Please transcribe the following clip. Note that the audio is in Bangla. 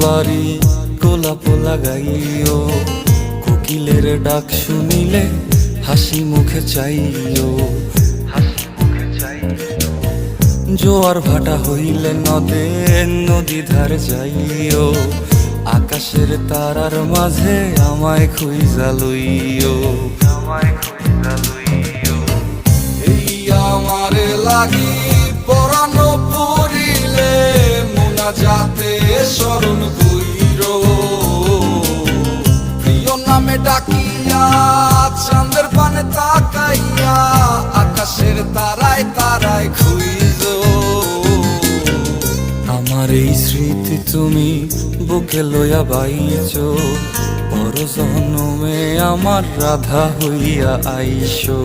বাড়ি গোলাপ লাগাইও, কোকিলের ডাক শুনিলে হাসি মুখে চাইও। জোয়ার ভাটা হইলে নদে নদী ধারে যাইও, আকাশের তারার মাঝে আমায় খুঁজা লইও। এই আমারে লাগি পরানো পড়িলে মোনাজাতে স্মরণ কইরো, প্রিয় নামে ডাকিয়া চাঁদের পানে তাকাইয়া আকাশের তারায় তারায় খুঁজো। আমার এই স্মৃতি তুমি বুকে লইয়া বাইছো, পর জন্মে আমার রাধা হইয়া আইসো।